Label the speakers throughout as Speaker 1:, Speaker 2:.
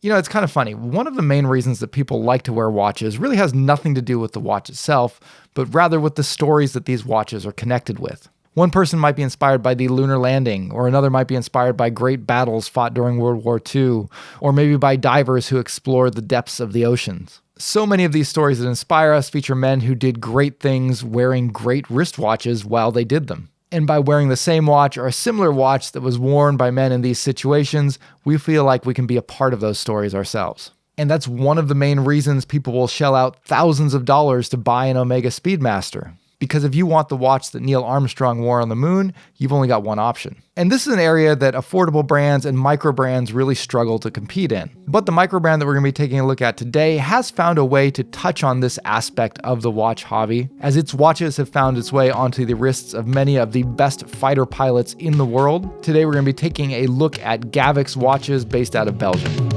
Speaker 1: You know, it's kind of funny. One of the main reasons that people like to wear watches really has nothing to do with the watch itself, but rather with the stories that these watches are connected with. One person might be inspired by the lunar landing, or another might be inspired by great battles fought during World War II, or maybe by divers who explored the depths of the oceans. So many of these stories that inspire us feature men who did great things wearing great wristwatches while they did them. And by wearing the same watch or a similar watch that was worn by men in these situations, we feel like we can be a part of those stories ourselves. And that's one of the main reasons people will shell out thousands of dollars to buy an Omega Speedmaster. Because if you want the watch that Neil Armstrong wore on the moon, you've only got one option. And this is an area that affordable brands and micro brands really struggle to compete in. But the micro brand that we're going to be taking a look at today has found a way to touch on this aspect of the watch hobby, as its watches have found its way onto the wrists of many of the best fighter pilots in the world. Today we're going to be taking a look at Gavox Watches based out of Belgium.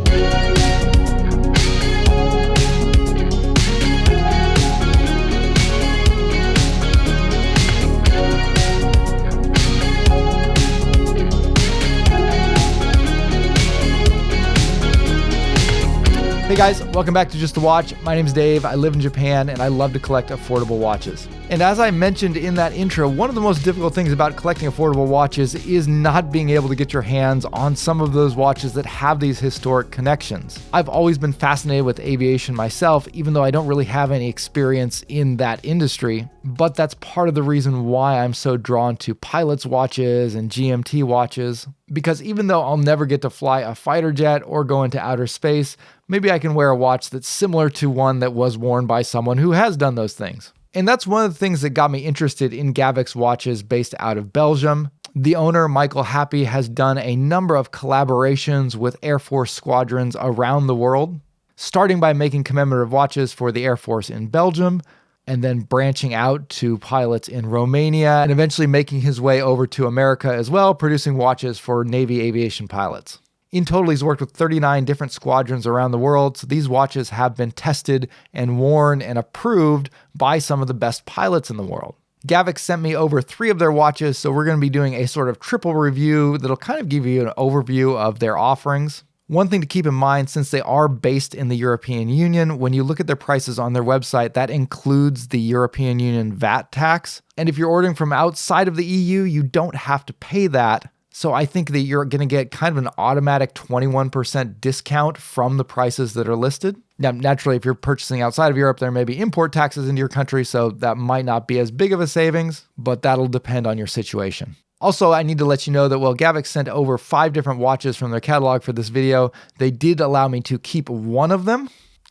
Speaker 1: Hey guys, welcome back to Just the Watch. My name's Dave, I live in Japan, and I love to collect affordable watches. And as I mentioned in that intro, one of the most difficult things about collecting affordable watches is not being able to get your hands on some of those watches that have these historic connections. I've always been fascinated with aviation myself, even though I don't really have any experience in that industry. But that's part of the reason why I'm so drawn to pilots' watches and GMT watches. Because even though I'll never get to fly a fighter jet or go into outer space, maybe I can wear a watch that's similar to one that was worn by someone who has done those things. And that's one of the things that got me interested in Gavox watches based out of Belgium. The owner, Michael Happy, has done a number of collaborations with Air Force squadrons around the world, starting by making commemorative watches for the Air Force in Belgium, and then branching out to pilots in Romania, and eventually making his way over to America as well, producing watches for Navy aviation pilots. In total, he's worked with 39 different squadrons around the world, so these watches have been tested and worn and approved by some of the best pilots in the world. Gavox sent me over 3 of their watches, so we're going to be doing a sort of triple review that'll kind of give you an overview of their offerings. One thing to keep in mind, since they are based in the European Union, when you look at their prices on their website, that includes the European Union VAT tax. And if you're ordering from outside of the EU, you don't have to pay that. So I think that you're going to get kind of an automatic 21% discount from the prices that are listed. Now, naturally, if you're purchasing outside of Europe, there may be import taxes into your country, so that might not be as big of a savings, but that'll depend on your situation. Also, I need to let you know that while Gavox sent over 5 different watches from their catalog for this video, they did allow me to keep one of them.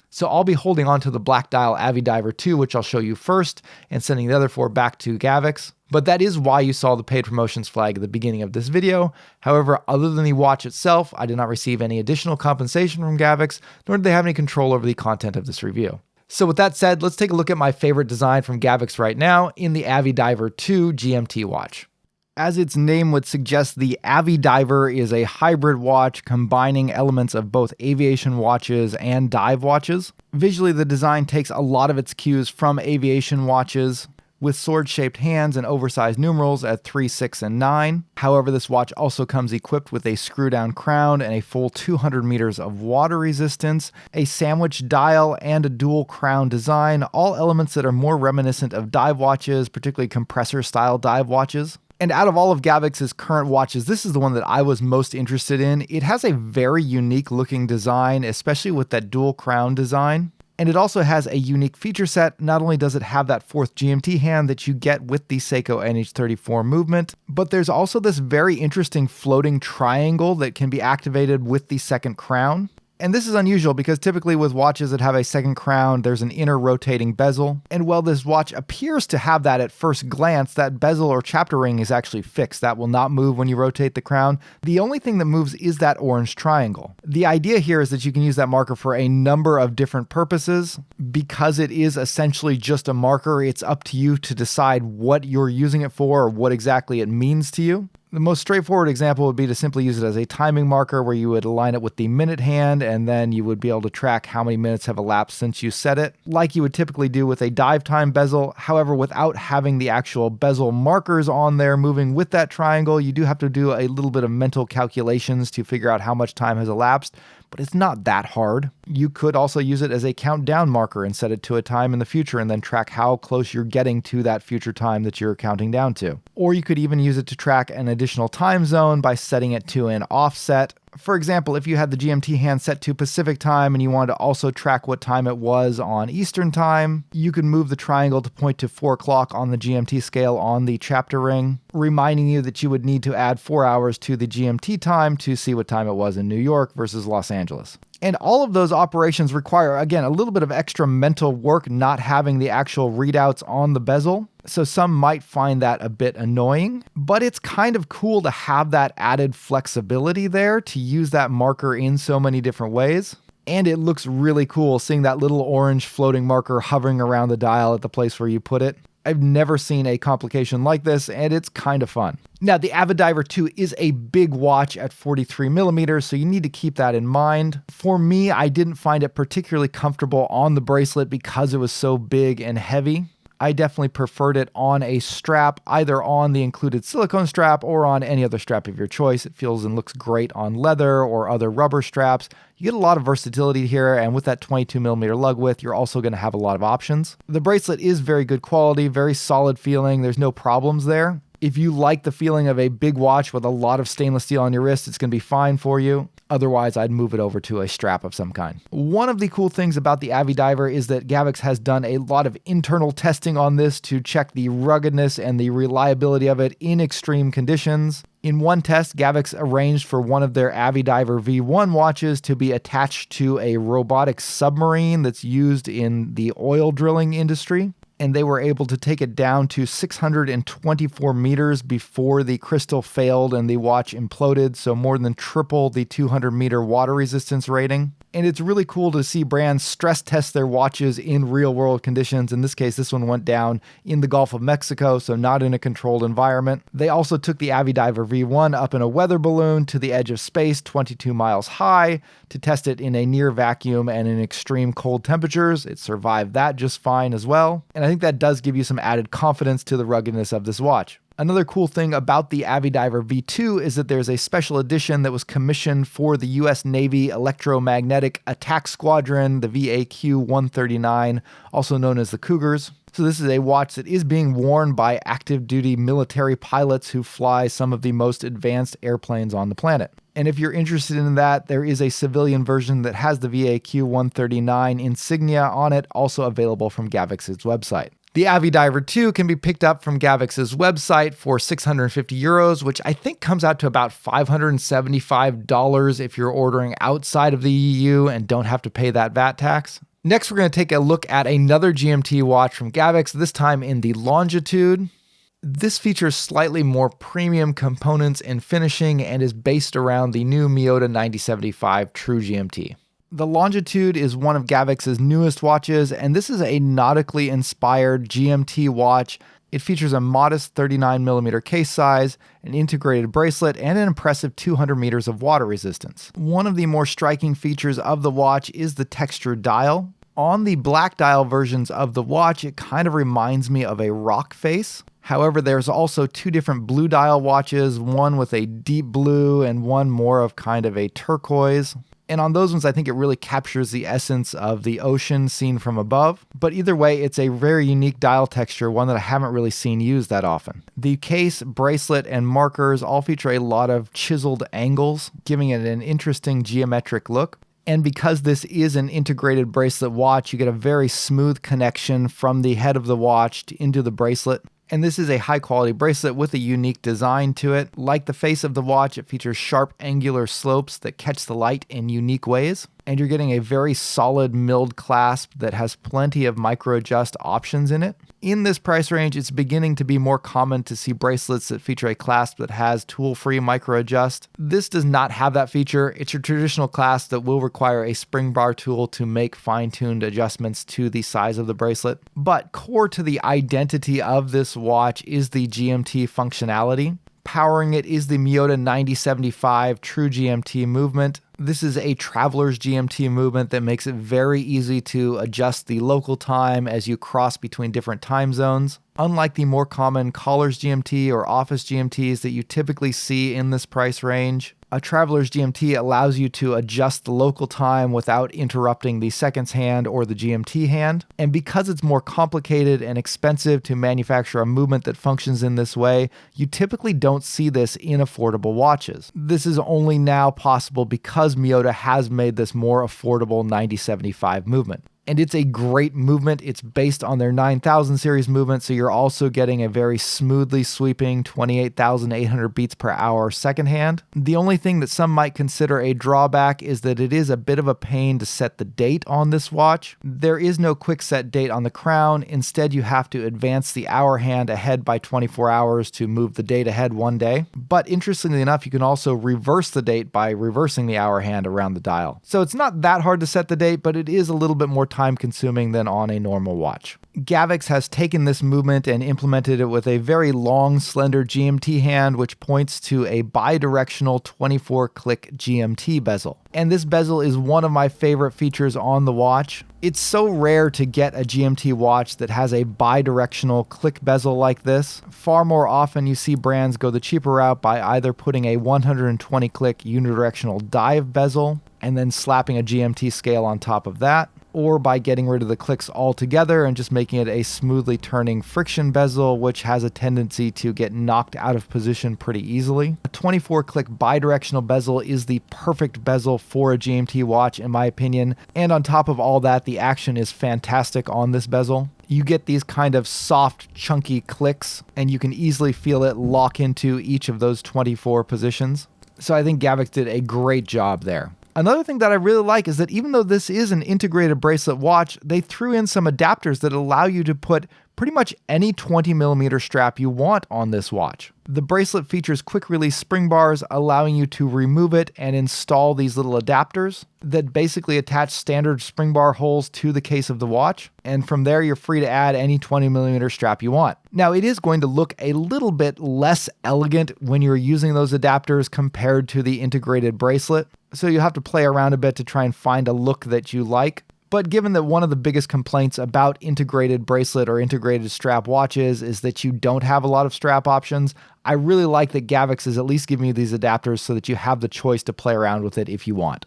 Speaker 1: So I'll be holding on to the black dial Avidiver II, which I'll show you first, and sending the other 4 back to Gavox. But that is why you saw the paid promotions flag at the beginning of this video. However, other than the watch itself, I did not receive any additional compensation from Gavox, nor did they have any control over the content of this review. So with that said, let's take a look at my favorite design from Gavox right now in the Avidiver II GMT watch. As its name would suggest, the Avidiver is a hybrid watch combining elements of both aviation watches and dive watches. Visually, the design takes a lot of its cues from aviation watches, with sword-shaped hands and oversized numerals at 3, 6, and 9. However, this watch also comes equipped with a screw-down crown and a full 200 meters of water resistance, a sandwich dial, and a dual crown design, all elements that are more reminiscent of dive watches, particularly compressor-style dive watches. And out of all of Gavox's current watches, this is the one that I was most interested in. It has a very unique looking design, especially with that dual crown design. And it also has a unique feature set. Not only does it have that 4th GMT hand that you get with the Seiko NH34 movement, but there's also this very interesting floating triangle that can be activated with the second crown. And this is unusual because typically with watches that have a second crown, there's an inner rotating bezel. And while this watch appears to have that at first glance, that bezel or chapter ring is actually fixed. That will not move when you rotate the crown. The only thing that moves is that orange triangle. The idea here is that you can use that marker for a number of different purposes. Because it is essentially just a marker, it's up to you to decide what you're using it for or what exactly it means to you. The most straightforward example would be to simply use it as a timing marker where you would align it with the minute hand and then you would be able to track how many minutes have elapsed since you set it, like you would typically do with a dive time bezel. However, without having the actual bezel markers on there moving with that triangle, you do have to do a little bit of mental calculations to figure out how much time has elapsed. but it's not that hard. You could also use it as a countdown marker and set it to a time in the future and then track how close you're getting to that future time that you're counting down to. Or you could even use it to track an additional time zone by setting it to an offset. For example, if you had the GMT hand set to Pacific time and you wanted to also track what time it was on Eastern time, you could move the triangle to point to 4 o'clock on the GMT scale on the chapter ring, reminding you that you would need to add 4 hours to the GMT time to see what time it was in New York versus Los Angeles. And all of those operations require, again, a little bit of extra mental work not having the actual readouts on the bezel. So some might find that a bit annoying, but it's kind of cool to have that added flexibility there to use that marker in so many different ways. And it looks really cool seeing that little orange floating marker hovering around the dial at the place where you put it. I've never seen a complication like this, and it's kind of fun. Now, the Avidiver II is a big watch at 43 millimeters, so you need to keep that in mind. For me, I didn't find it particularly comfortable on the bracelet because it was so big and heavy. I definitely preferred it on a strap, either on the included silicone strap or on any other strap of your choice. It feels and looks great on leather or other rubber straps. You get a lot of versatility here, and with that 22 millimeter lug width, you're also going to have a lot of options. The bracelet is very good quality, very solid feeling. There's no problems there. If you like the feeling of a big watch with a lot of stainless steel on your wrist, it's going to be fine for you. Otherwise, I'd move it over to a strap of some kind. One of the cool things about the Avidiver is that Gavox has done a lot of internal testing on this to check the ruggedness and the reliability of it in extreme conditions. In one test, Gavox arranged for one of their Avidiver V1 watches to be attached to a robotic submarine that's used in the oil drilling industry. And they were able to take it down to 624 meters before the crystal failed and the watch imploded, so more than triple the 200-meter water resistance rating. And it's really cool to see brands stress test their watches in real-world conditions. In this case, this one went down in the Gulf of Mexico, so not in a controlled environment. They also took the Avidiver V1 up in a weather balloon to the edge of space, 22 miles high, to test it in a near vacuum and in extreme cold temperatures. It survived that just fine as well. And I think that does give you some added confidence to the ruggedness of this watch. Another cool thing about the Avidiver V2 is that there's a special edition that was commissioned for the US Navy Electromagnetic Attack Squadron, the VAQ-139, also known as the Cougars. So this is a watch that is being worn by active duty military pilots who fly some of the most advanced airplanes on the planet. And if you're interested in that, there is a civilian version that has the VAQ-139 insignia on it, also available from Gavox's website. The Avidiver II can be picked up from Gavox's website for 650 euros, which I think comes out to about $575 if you're ordering outside of the EU and don't have to pay that VAT tax. Next, we're going to take a look at another GMT watch from Gavox, this time in the Longitude. This features slightly more premium components and finishing and is based around the new Miyota 9075 True GMT. The Longitude is one of Gavox's newest watches, and this is a nautically inspired GMT watch. It features a modest 39mm case size, an integrated bracelet, and an impressive 200 meters of water resistance. One of the more striking features of the watch is the textured dial. On the black dial versions of the watch, it kind of reminds me of a rock face. However, there's also two different blue dial watches, one with a deep blue and one more of kind of a turquoise. And on those ones, I think it really captures the essence of the ocean seen from above. But either way, it's a very unique dial texture, one that I haven't really seen used that often. The case, bracelet, and markers all feature a lot of chiseled angles, giving it an interesting geometric look. And because this is an integrated bracelet watch, you get a very smooth connection from the head of the watch into the bracelet. And this is a high quality bracelet with a unique design to it. Like the face of the watch, it features sharp angular slopes that catch the light in unique ways. And you're getting a very solid milled clasp that has plenty of micro adjust options in it. In this price range, it's beginning to be more common to see bracelets that feature a clasp that has tool-free micro adjust. This does not have that feature. It's your traditional clasp that will require a spring bar tool to make fine-tuned adjustments to the size of the bracelet. But core to the identity of this watch is the GMT functionality. Powering it is the Miyota 9075 True GMT movement. This is a traveler's GMT movement that makes it very easy to adjust the local time as you cross between different time zones. Unlike the more common caller's GMT or office GMTs that you typically see in this price range, A Traveler's GMT allows you to adjust the local time without interrupting the seconds hand or the GMT hand. And because it's more complicated and expensive to manufacture a movement that functions in this way, you typically don't see this in affordable watches. This is only now possible because Miyota has made this more affordable 9075 movement. And it's a great movement. It's based on their 9000 series movement, so you're also getting a very smoothly sweeping 28,800 beats per hour second hand. The only thing that some might consider a drawback is that it is a bit of a pain to set the date on this watch. There is no quick set date on the crown. Instead, you have to advance the hour hand ahead by 24 hours to move the date ahead one day. But interestingly enough, you can also reverse the date by reversing the hour hand around the dial. So it's not that hard to set the date, but it is a little bit more time consuming than on a normal watch. Gavox has taken this movement and implemented it with a very long, slender GMT hand, which points to a bidirectional 24-click GMT bezel. And this bezel is one of my favorite features on the watch. It's so rare to get a GMT watch that has a bidirectional click bezel like this. Far more often you see brands go the cheaper route by either putting a 120-click unidirectional dive bezel and then slapping a GMT scale on top of that, or by getting rid of the clicks altogether and just making it a smoothly turning friction bezel, which has a tendency to get knocked out of position pretty easily. A 24-click bidirectional bezel is the perfect bezel for a GMT watch, in my opinion. And on top of all that, the action is fantastic on this bezel. You get these kind of soft, chunky clicks, and you can easily feel it lock into each of those 24 positions. So I think Gavox did a great job there. Another thing that I really like is that even though this is an integrated bracelet watch, they threw in some adapters that allow you to put pretty much any 20mm strap you want on this watch. The bracelet features quick release spring bars, allowing you to remove it and install these little adapters that basically attach standard spring bar holes to the case of the watch. And from there, you're free to add any 20mm strap you want. Now, it is going to look a little bit less elegant when you're using those adapters compared to the integrated bracelet. So you have to play around a bit to try and find a look that you like. But given that one of the biggest complaints about integrated bracelet or integrated strap watches is that you don't have a lot of strap options, I really like that Gavox is at least giving you these adapters so that you have the choice to play around with it if you want.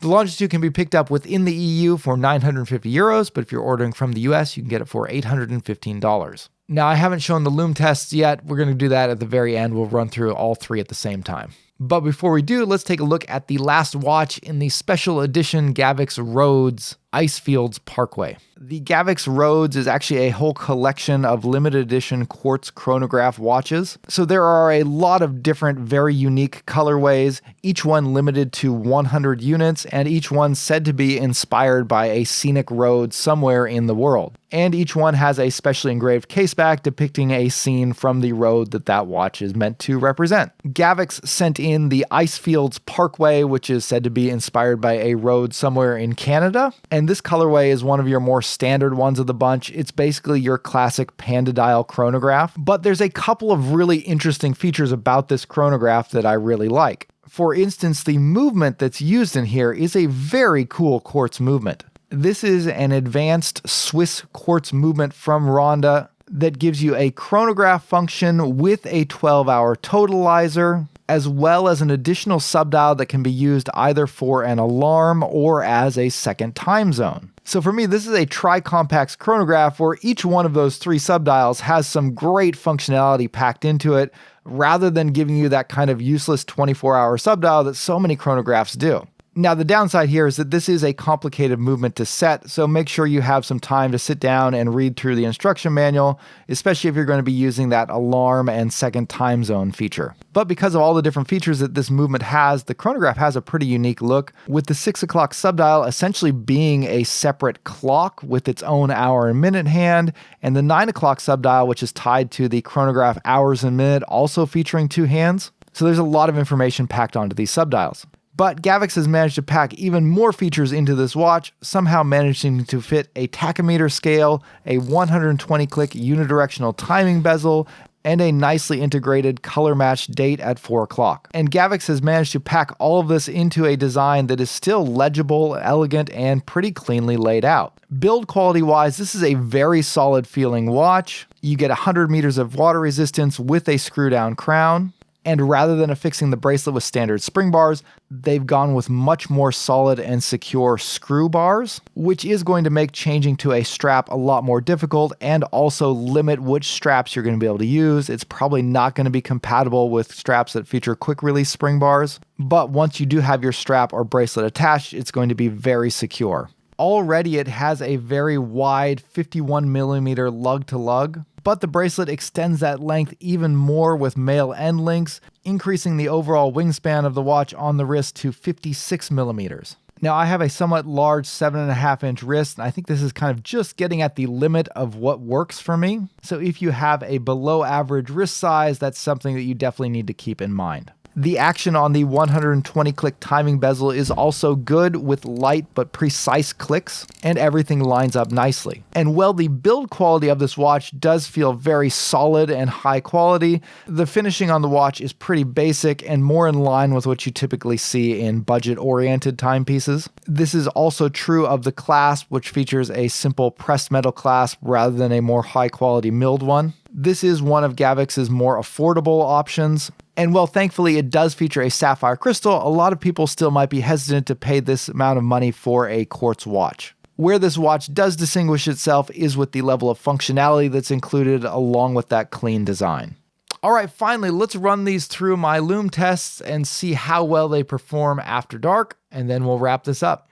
Speaker 1: The Longitude can be picked up within the EU for 950 euros, but if you're ordering from the US, you can get it for $815. Now, I haven't shown the LUME tests yet. We're going to do that at the very end. We'll run through all three at the same time. But before we do, let's take a look at the last watch in the special edition Gavox Rhodes Icefields Parkway. The Gavox Rhodes is actually a whole collection of limited edition quartz chronograph watches. So there are a lot of different, very unique colorways, each one limited to 100 units, and each one said to be inspired by a scenic road somewhere in the world. And each one has a specially engraved caseback depicting a scene from the road that watch is meant to represent. Gavox sent in the Icefields Parkway, which is said to be inspired by a road somewhere in Canada. And this colorway is one of your more standard ones of the bunch. It's basically your classic panda dial chronograph. But there's a couple of really interesting features about this chronograph that I really like. For instance, the movement that's used in here is a very cool quartz movement. This is an advanced Swiss quartz movement from Ronda that gives you a chronograph function with a 12-hour totalizer, as well as an additional subdial that can be used either for an alarm or as a second time zone. So for me, this is a tri-compax chronograph where each one of those three subdials has some great functionality packed into it, rather than giving you that kind of useless 24-hour subdial that so many chronographs do. Now, the downside here is that this is a complicated movement to set, so make sure you have some time to sit down and read through the instruction manual, especially if you're going to be using that alarm and second time zone feature. But because of all the different features that this movement has, the chronograph has a pretty unique look, with the 6 o'clock subdial essentially being a separate clock with its own hour and minute hand, and the 9 o'clock subdial, which is tied to the chronograph hours and minute, also featuring two hands. So there's a lot of information packed onto these subdials. But Gavox has managed to pack even more features into this watch, somehow managing to fit a tachometer scale, a 120-click unidirectional timing bezel, and a nicely integrated color-matched date at 4 o'clock. And Gavox has managed to pack all of this into a design that is still legible, elegant, and pretty cleanly laid out. Build quality-wise, this is a very solid feeling watch. You get 100 meters of water resistance with a screw-down crown. And rather than affixing the bracelet with standard spring bars, they've gone with much more solid and secure screw bars, which is going to make changing to a strap a lot more difficult and also limit which straps you're going to be able to use. It's probably not going to be compatible with straps that feature quick release spring bars, but once you do have your strap or bracelet attached, it's going to be very secure. Already it has a very wide 51mm lug to lug, but the bracelet extends that length even more with male end links, increasing the overall wingspan of the watch on the wrist to 56mm. Now I have a somewhat large 7.5-inch wrist, and I think this is kind of just getting at the limit of what works for me. So if you have a below average wrist size, that's something that you definitely need to keep in mind. The action on the 120-click timing bezel is also good with light but precise clicks, and everything lines up nicely. And while the build quality of this watch does feel very solid and high quality, the finishing on the watch is pretty basic and more in line with what you typically see in budget-oriented timepieces. This is also true of the clasp, which features a simple pressed metal clasp rather than a more high-quality milled one. This is one of Gavox's more affordable options. And while thankfully it does feature a sapphire crystal, a lot of people still might be hesitant to pay this amount of money for a quartz watch. Where this watch does distinguish itself is with the level of functionality that's included along with that clean design. All right, finally, let's run these through my LUME tests and see how well they perform after dark, and then we'll wrap this up.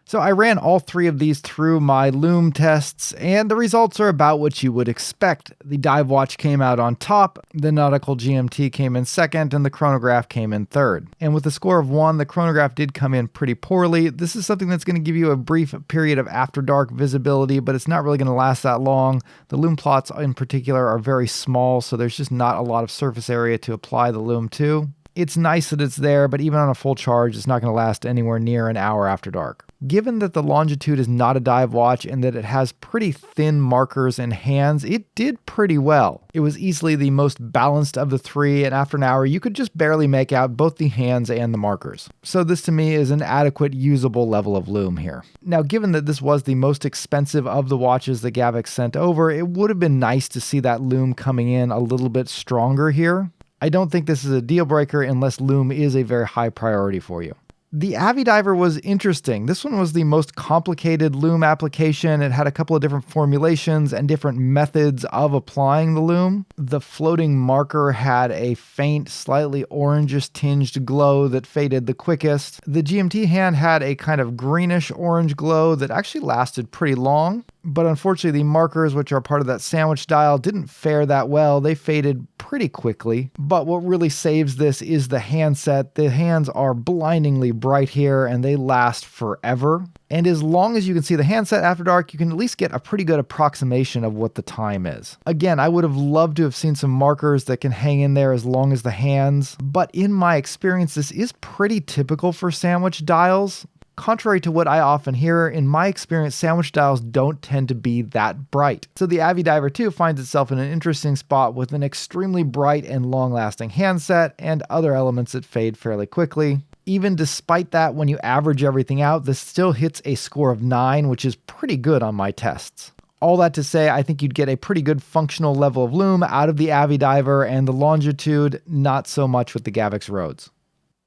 Speaker 1: So I ran all three of these through my LUME tests, and the results are about what you would expect. The dive watch came out on top, the nautical GMT came in second, and the chronograph came in third. And with a score of 1, the chronograph did come in pretty poorly. This is something that's going to give you a brief period of after dark visibility, but it's not really going to last that long. The LUME plots in particular are very small, so there's just not a lot of surface area to apply the LUME to. It's nice that it's there, but even on a full charge, it's not going to last anywhere near an hour after dark. Given that the Longitude is not a dive watch and that it has pretty thin markers and hands, it did pretty well. It was easily the most balanced of the three, and after an hour, you could just barely make out both the hands and the markers. So this to me is an adequate, usable level of LUME here. Now, given that this was the most expensive of the watches that Gavox sent over, it would have been nice to see that LUME coming in a little bit stronger here. I don't think this is a deal breaker unless LUME is a very high priority for you. The Avidiver was interesting. This one was the most complicated LUME application. It had a couple of different formulations and different methods of applying the LUME. The floating marker had a faint, slightly orangish tinged glow that faded the quickest. The GMT hand had a kind of greenish orange glow that actually lasted pretty long. But unfortunately, the markers, which are part of that sandwich dial, didn't fare that well. They faded pretty quickly. But what really saves this is the handset. The hands are blindingly bright here, and they last forever. And as long as you can see the handset after dark, you can at least get a pretty good approximation of what the time is. Again, I would have loved to have seen some markers that can hang in there as long as the hands. But in my experience, this is pretty typical for sandwich dials. Contrary to what I often hear, in my experience, sandwich dials don't tend to be that bright. So the Avidiver II finds itself in an interesting spot with an extremely bright and long-lasting handset and other elements that fade fairly quickly. Even despite that, when you average everything out, this still hits a score of 9, which is pretty good on my tests. All that to say, I think you'd get a pretty good functional level of LUME out of the Avidiver, and the Longitude, not so much with the Gavox Rhodes.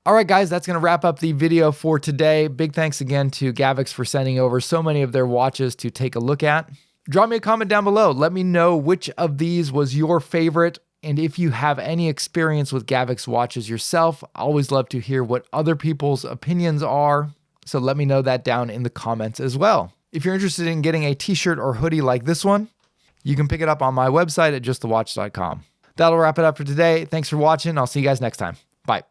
Speaker 1: All right, guys, that's going to wrap up the video for today. Big thanks again to Gavox for sending over so many of their watches to take a look at. Drop me a comment down below. Let me know which of these was your favorite. And if you have any experience with Gavox watches yourself, I always love to hear what other people's opinions are. So let me know that down in the comments as well. If you're interested in getting a t-shirt or hoodie like this one, you can pick it up on my website at justthewatch.com. That'll wrap it up for today. Thanks for watching. I'll see you guys next time. Bye.